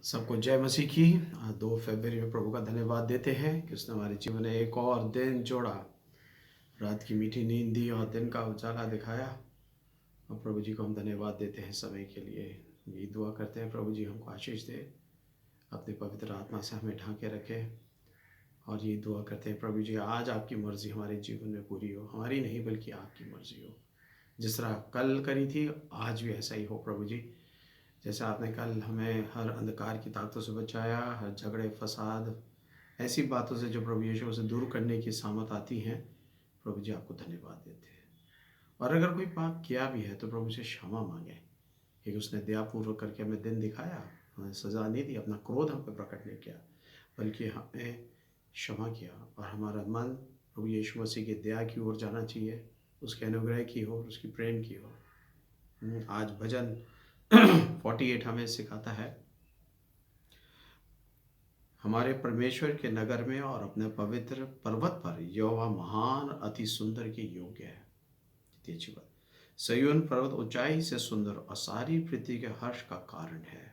सबको जय मसीह की। 2 फरवरी में प्रभु का धन्यवाद देते हैं कि उसने हमारे जीवन में एक और दिन जोड़ा, रात की मीठी नींद दी और दिन का उजाला दिखाया। और प्रभु जी को हम धन्यवाद देते हैं समय के लिए। यही दुआ करते हैं प्रभु जी हमको आशीष दे, अपनी पवित्र आत्मा से हमें ढांके रखे। और यही दुआ करते हैं प्रभु जी आज आपकी मर्ज़ी हमारे जीवन में पूरी हो, हमारी नहीं बल्कि आपकी मर्ज़ी हो। जिस तरह कल करी थी आज भी ऐसा ही हो प्रभु जी। जैसे आपने कल हमें हर अंधकार की ताकतों से बचाया, हर झगड़े फसाद ऐसी बातों से जो प्रभु यीशु से दूर करने की सामत आती हैं, प्रभु जी आपको धन्यवाद देते हैं। और अगर कोई पाप किया भी है तो प्रभु से क्षमा मांगे, क्योंकि उसने दयापूर्वक करके हमें दिन दिखाया, हमें सज़ा नहीं दी, अपना क्रोध हम पर प्रकट नहीं किया, बल्कि हमें क्षमा किया। और हमारा मन प्रभु यीशु मसीह की दया की ओर जाना चाहिए, उसके अनुग्रह की ओर, उसकी प्रेम की ओर। आज भजन 48 हमें सिखाता है, हमारे परमेश्वर के नगर में और अपने पवित्र पर्वत पर यहोवा महान अति सुंदर के योग्य है। कितनी अच्छी बात। सयोन पर्वत ऊंचाई से सुंदर और सारी पृथ्वी के हर्ष का कारण है।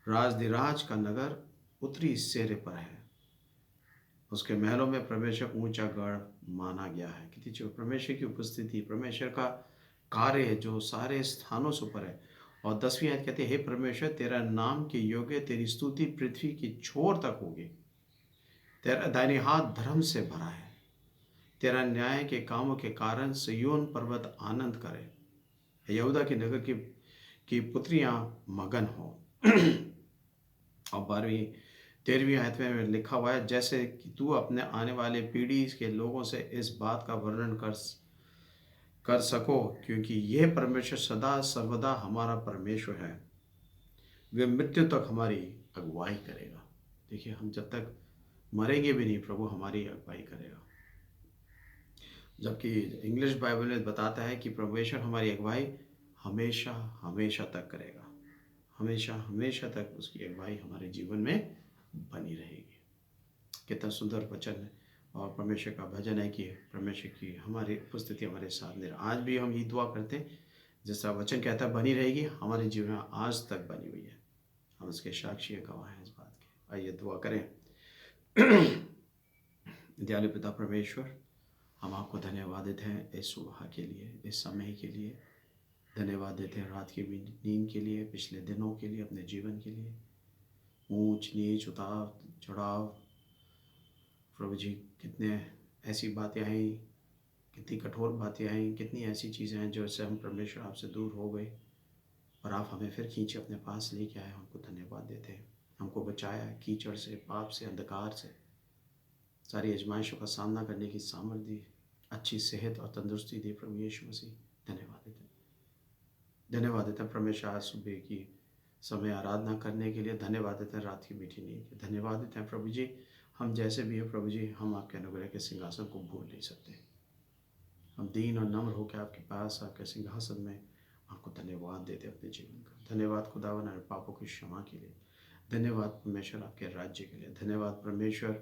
राजधिराज का नगर उत्तरी सिरे पर है, उसके महलों में परमेश्वर ऊंचा गढ़ माना गया है। कितनी अच्छी। परमेश्वर की उपस्थिति, परमेश्वर का कार्य जो सारे स्थानों से ऊपर है। और 10वीं आयत कहते हैं, हे परमेश्वर तेरा नाम के योग्य, तेरी स्तुति पृथ्वी की छोर तक होगी। तेरा दाहिनी हाथ धर्म से भरा है, तेरा न्याय के कामों के कारण सिय्योन पर्वत आनंद करे, यहूदा के नगर की पुत्रियां मगन हो। और 13वीं आयत में लिखा हुआ है, जैसे कि तू अपने आने वाले पीढ़ी के लोगों से इस बात का वर्णन कर सको, क्योंकि यह परमेश्वर सदा सर्वदा हमारा परमेश्वर है, वे मृत्यु तक हमारी अगुवाई करेगा। देखिए, हम जब तक मरेंगे भी नहीं, प्रभु हमारी अगुवाई करेगा। जबकि इंग्लिश बाइबल में बताता है कि परमेश्वर हमारी अगुवाई हमेशा हमेशा तक करेगा, हमेशा हमेशा तक उसकी अगुवाई हमारे जीवन में बनी रहेगी। कितना सुंदर वचन है। और परमेश्वर का भजन है कि परमेश्वर की हमारी उपस्थिति हमारे साथ में। आज भी हम ये दुआ करते हैं, जैसा वचन कहता है बनी रहेगी, हमारे जीवन में आज तक बनी हुई है। हम उसके साक्षी गवाह हैं इस बात के। आइए दुआ करें। दयालु पिता परमेश्वर, हम आपको धन्यवाद देते हैं इस सुबह के लिए, इस समय के लिए। धन्यवाद देते हैं रात की नींद के लिए, पिछले दिनों के लिए, अपने जीवन के लिए। ऊंच नीच उतार चढ़ाव, प्रभु जी कितने ऐसी बातें आई, कितनी कठोर बातें आई, कितनी ऐसी चीज़ें हैं जो से हम परमेश्वर आपसे दूर हो गए, और आप हमें फिर खींचे अपने पास लेके आए। हमको धन्यवाद देते हैं। हमको बचाया कीचड़ से, पाप से, अंधकार से, सारी आजमाइशों का सामना करने की सामर्थ्य दी, अच्छी सेहत और तंदुरुस्ती दी। प्रभु यीशु मसीह धन्यवाद देते हैं। धन्यवाद देते हैं परमेश्वर आज सुबह की समय आराधना करने के लिए। धन्यवाद देते हैं रात की मीठी नींद के। धन्यवाद देते हैं प्रभु जी, हम जैसे भी हैं प्रभु जी, हम आपके अनुग्रह के सिंहासन को भूल नहीं सकते। हम दीन और नम्र होकर आपके पास, आपके सिंहासन में आपको धन्यवाद देते अपने जीवन का। धन्यवाद खुदावन हमारे पापों की क्षमा के लिए। धन्यवाद परमेश्वर आपके राज्य के लिए। धन्यवाद परमेश्वर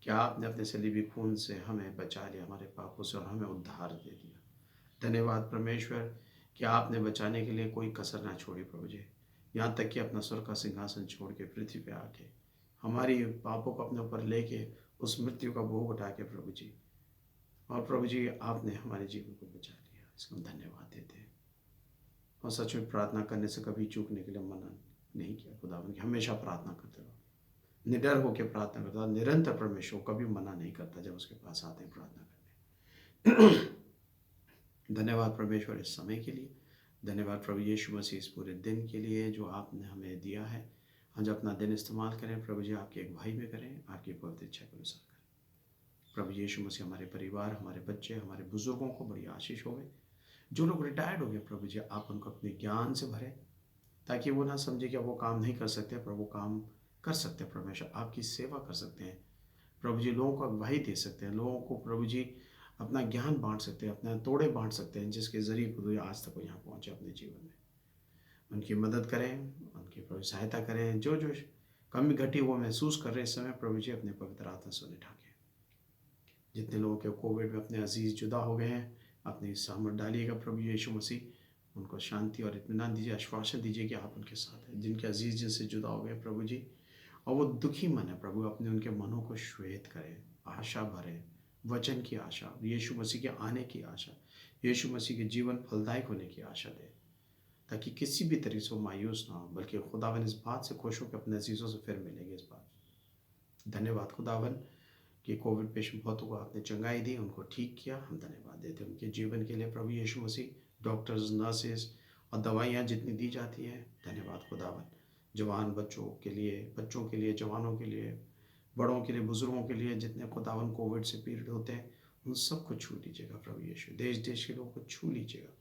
कि आपने अपने सलीबी खून से हमें बचा लिया हमारे पापों से, और हमें उद्धार दे दिया। धन्यवाद परमेश्वर कि आपने बचाने के लिए कोई कसर ना छोड़ी प्रभु जी, यहाँ तक कि अपना स्वर्ग का सिंहासन छोड़ के पृथ्वी पे आके हमारी पापों को अपने ऊपर लेके उस मृत्यु का भोग उठा के प्रभु जी, और प्रभु जी आपने हमारे जीवन को बचा लिया। इसका हम धन्यवाद देते हैं। और सच में प्रार्थना करने से कभी चूकने के लिए मना नहीं किया खुदावन, कि हमेशा प्रार्थना करते रहो, निडर होकर प्रार्थना करता, निरंतर परमेश्वर कभी मना नहीं करता जब उसके पास आते हैं प्रार्थना करने। धन्यवाद परमेश्वर इस समय के लिए। धन्यवाद प्रभु यीशु मसीह इस पूरे दिन के लिए जो आपने हमें दिया है। हम जब अपना दिन इस्तेमाल करें प्रभु जी, आपकी अगुवाई में करें, आपकी पवित्र इच्छा के अनुसार करें। प्रभु यीशु मसीह हमारे परिवार, हमारे बच्चे, हमारे बुजुर्गों को बड़ी आशीष हो गई। जो लोग रिटायर्ड हो गए प्रभु जी, आप उनको अपने ज्ञान से भरें, ताकि वो ना समझे कि वो काम नहीं कर सकते, पर वो काम कर सकते हैं। परमेश्वर आपकी सेवा कर सकते हैं प्रभु जी, लोगों को अगुवाई दे सकते हैं, लोगों को प्रभु जी अपना ज्ञान बांट सकते हैं, अपने तोड़े बांट सकते हैं, जिसके ज़रिए प्रभु आज तक वो यहाँ पहुँचे अपने जीवन में। उनकी मदद करें, उनकी प्रभु सहायता करें। जो जो कमी घटी वो महसूस कर रहे इस समय प्रभु जी, अपने पवित्र आत्मा से उन्हें ढाकें। जितने लोगों के कोविड में अपने अजीज जुदा हो गए हैं, अपनी सहमत डालिएगा प्रभु यीशु मसीह। उनको शांति और इत्मीनान दीजिए, आश्वासन दीजिए कि आप उनके साथ हैं। जिनके अजीज जिनसे जुदा हो गए प्रभु जी, और वो दुखी मन है प्रभु, अपने उनके मनों को श्वेत करें, आशा भरें, वचन की आशा, यीशु मसीह के आने की आशा, यीशु मसीह के जीवन फलदायक होने की आशा दें, ताकि किसी भी तरीके से वो मायूस ना हो, बल्कि खुदावन इस बात से खुश हो कि अपने अजीज़ों से फिर मिलेंगे इस बात। धन्यवाद खुदावन कि कोविड पेशेंट बहुतों को आपने चंगाई दी, उनको ठीक किया। हम धन्यवाद देते हैं उनके जीवन के लिए प्रभु यीशु मसीह। डॉक्टर्स, नर्सेस और दवाइयाँ जितनी दी जाती हैं, धन्यवाद खुदावन। जवान बच्चों के लिए, जवानों के लिए, बड़ों के लिए, बुजुर्गों के लिए, जितने खुदावन कोविड से पीड़ित होते हैं, उन सबको छू लीजिएगा प्रभु यीशु। देश देश के लोगों को छू लीजिएगा,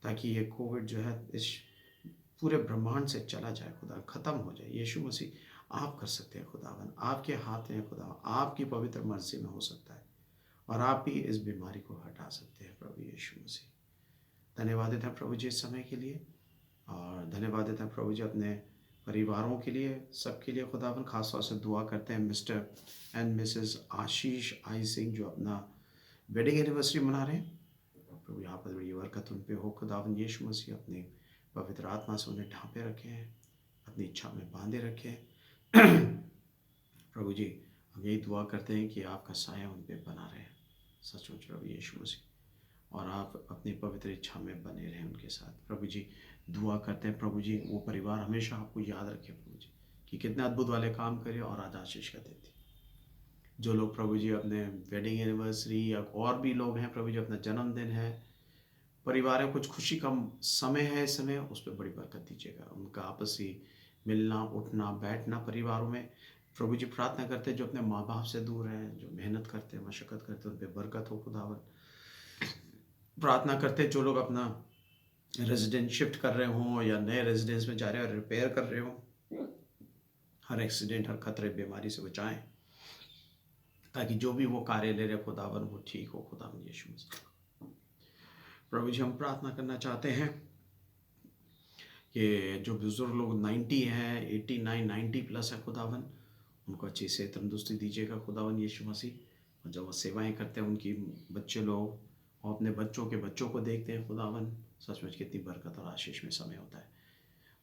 ताकि ये कोविड जो है इस पूरे ब्रह्मांड से चला जाए खुदा, ख़त्म हो जाए। यीशु मसीह आप कर सकते हैं खुदावन, आपके हाथ में खुदा, आपकी पवित्र मर्जी में हो सकता है, और आप ही इस बीमारी को हटा सकते हैं प्रभु यीशु मसीह। धन्यवाद देते हैं प्रभु जी इस समय के लिए, और धन्यवाद देते हैं प्रभु जी अपने परिवारों के लिए, सबके लिए खुदावन। खास तौर से दुआ करते हैं मिस्टर एंड मिसेस आशीष आई सिंह, जो अपना वेडिंग एनिवर्सरी मना रहे हैं। प्रभु यहाँ पर बड़ी बरकत उन पे हो खुदावन यीशु मसीह। अपनी पवित्र आत्मा से उन्हें ढांपे रखें, अपनी इच्छा में बांधे रखें। प्रभु जी हम यही दुआ करते हैं कि आपका साया उन पर बना रहे, सचमुच प्रभु यीशु मसीह, और आप अपनी पवित्र इच्छा में बने रहें उनके साथ। प्रभु जी दुआ करते हैं प्रभु जी, वो परिवार हमेशा आपको याद रखे प्रभु जी, कि कितने अद्भुत वाले काम करे और आज आशीष का देती। जो लोग प्रभु जी अपने वेडिंग एनिवर्सरी, या और भी लोग हैं प्रभु जी अपना जन्मदिन है, परिवार में कुछ खुशी का समय है, इस समय उस पर बड़ी बरकत दीजिएगा। उनका आपसी मिलना, उठना, बैठना परिवारों में, प्रभु जी प्रार्थना करते हैं जो अपने माँ बाप से दूर हैं, जो मेहनत करते हैं, मशक्क़त करते हैं, उन पर बरकत हो खुदावन। प्रार्थना करते हैं जो लोग अपना रेजिडेंस शिफ्ट कर रहे हों, या नए रेजिडेंस में जा रहे हो, रिपेयर कर रहे हों, हर एक्सीडेंट, हर खतरे, बीमारी से बचाएं, ताकि जो भी वो कार्य ले रहे खुदावन वो ठीक हो खुदावन यीशु मसीह। प्रभु जी हम प्रार्थना करना चाहते हैं कि जो बुजुर्ग लोग 90 हैं, 89, 90 प्लस है खुदावन, उनको अच्छी से तंदुरुस्ती दीजिएगा खुदावन यीशु मसीह। और जब वो सेवाएं करते हैं, उनकी बच्चे लोग और अपने बच्चों के बच्चों को देखते हैं खुदावन, सचमुच कितनी बरकत और आशीष में समय होता है,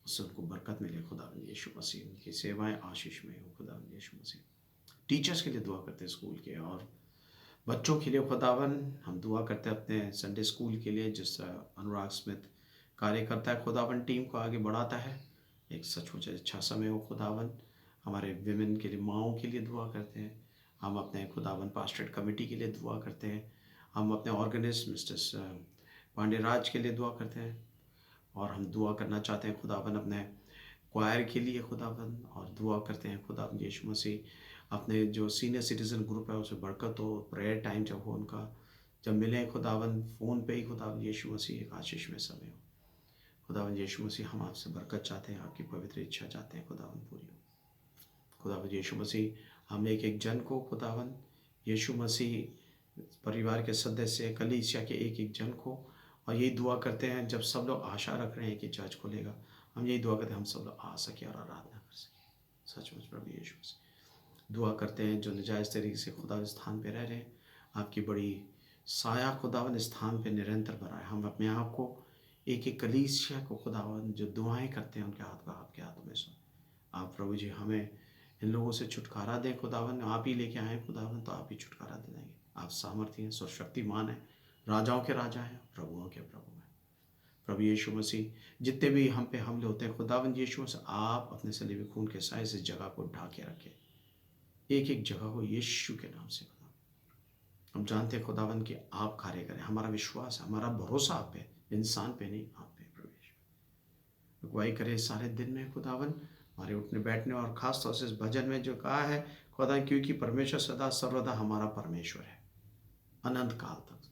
उससे उनको बरकत मिले खुदावन यीशु मसीह। उनकी सेवाएं आशीष में हो खुदावन यीशु मसीह। टीचर्स के लिए दुआ करते हैं, स्कूल के और बच्चों के लिए खुदावन। हम दुआ करते हैं अपने संडे स्कूल के लिए, जिस अनुराग स्मिथ कार्य करता है खुदावन, टीम को आगे बढ़ाता है। एक सचमुच अच्छा समय हो खुदावन। हमारे विमेन के लिए, माओं के लिए दुआ करते हैं। हम अपने खुदावन पास्टरेट कमेटी के लिए दुआ करते हैं। हम अपने ऑर्गेनिस्ट मिस्टर पांडेराज के लिए दुआ करते हैं। और हम दुआ करना चाहते हैं खुदावन अपने क्वायर के लिए खुदावन, और दुआ करते हैं खुदावन यीशु मसीह अपने जो सीनियर सिटीज़न ग्रुप है उसे बरकत हो। प्रेयर टाइम जब हो उनका, जब मिले खुदावन फ़ोन पे ही खुदावन यीशु मसीह, एक आशीष में समय हो खुदावन यीशु मसीह। हम आपसे बरकत चाहते हैं, आपकी पवित्र इच्छा चाहते हैं खुदावन पूरी हो खुदावन यीशु मसीह। हम एक एक जन को खुदावन यीशु मसीह, परिवार के सदस्य, कलीसिया के एक एक जन को, और यही दुआ करते हैं जब सब लोग आशा रख रहे हैं कि चर्च खुलेगा, हम यही दुआ करते हैं हम सब लोग आ सके और आराधना कर सके। सचमुच प्रभु यीशु मसीह दुआ करते हैं जो नजायज़ तरीके से खुदा स्थान पे रह रहे हैं, आपकी बड़ी साया खुदावन स्थान पे निरंतर बनाए। हम अपने आप को एक एक कलीसिया को खुदावन जो दुआएं करते हैं उनके हाथ को आपके हाथों में सुन। आप प्रभु जी हमें इन लोगों से छुटकारा दें खुदावन, आप ही लेके आए खुदावन, तो आप ही छुटकारा दे देंगे। आप सामर्थ्य हैं, सर्वशक्तिमान हैं, राजाओं के राजा हैं, प्रभुओं के प्रभु हैं। प्रभु यीशु मसीह जितने भी हम पे हमले होते हैं खुदावन यीशु मसीह, आप अपने सलीबी खून के साए से जगह को ढा के रखें, एक एक जगह को यीशु के नाम से। हम जानते हैं खुदावन कि आप कार्य करें, हमारा विश्वास है, हमारा भरोसा आप पे, इंसान पे नहीं, आप पे प्रभु। अगुवाई करें सारे दिन में खुदावन, हमारे उठने बैठने, और ख़ास तौर से इस भजन में जो कहा है खुदा, क्योंकि परमेश्वर सदा सर्वदा हमारा परमेश्वर है, अनंत काल तक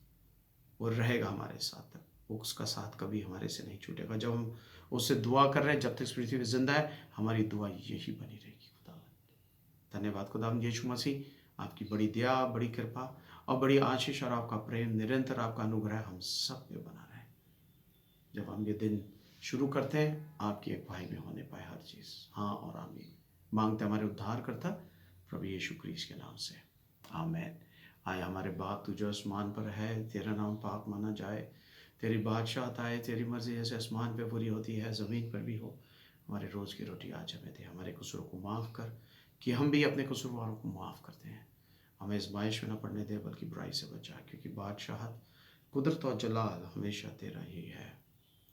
वो रहेगा हमारे साथ तक, वो उसका साथ कभी हमारे से नहीं छूटेगा। जब हम उससे दुआ कर रहे हैं, जब तक इस पृथ्वी पर जिंदा है, हमारी दुआ यही बनी रहेगी खुदावन। धन्यवाद खुदावन यीशु मसीह, आपकी बड़ी दया, बड़ी कृपा और बड़ी आशीष, और आपका प्रेम निरंतर, आपका अनुग्रह हम सब पे बना रहे। जब हम ये दिन शुरू करते हैं, आपकी एक भाई में होने पाए हर चीज़, हाँ और आमीन मांगते हमारे उद्धार करता प्रभु यीशु क्रीस्त के नाम से, आमीन। आए हमारे बाप, तू जो आसमान पर है, तेरा नाम पाक माना जाए, तेरी बादशाहत आए, तेरी मर्जी जैसे आसमान पे पूरी होती है ज़मीन पर भी हो। हमारे रोज़ की रोटी आज हमें दे, हमारे कसूरों को माफ़ कर कि हम भी अपने कसूरवारों को माफ़ करते हैं। हमें आज़माइश में न पड़ने दे बल्कि बुराई से बचा, क्योंकि बादशाहत, कुदरत और जलाल हमेशा तेरा ही है।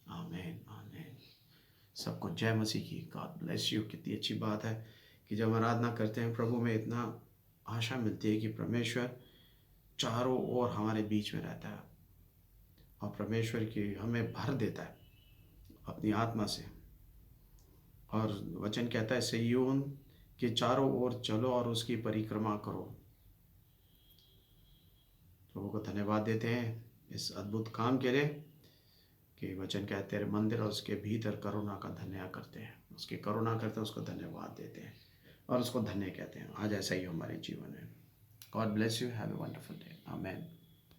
आमीन आमीन। सबको जय मसीह की। God bless you. कितनी अच्छी बात है कि जब आराधना करते हैं प्रभु में इतना आशा मिलती है कि परमेश्वर चारों ओर हमारे बीच में रहता है और परमेश्वर की हमें भर देता है अपनी आत्मा से। और वचन कहता है सिय्योन के चारों ओर चलो और उसकी परिक्रमा करो। प्रभु को धन्यवाद देते हैं इस अद्भुत काम के लिए कि वचन कहते तेरे मंदिर और उसके भीतर करुणा का धन्य करते हैं, उसकी करुणा करते हैं, उसको धन्यवाद देते हैं और उसको धन्य कहते हैं। आज ऐसा ही हमारे जीवन में। God bless you. Have a wonderful day. Amen.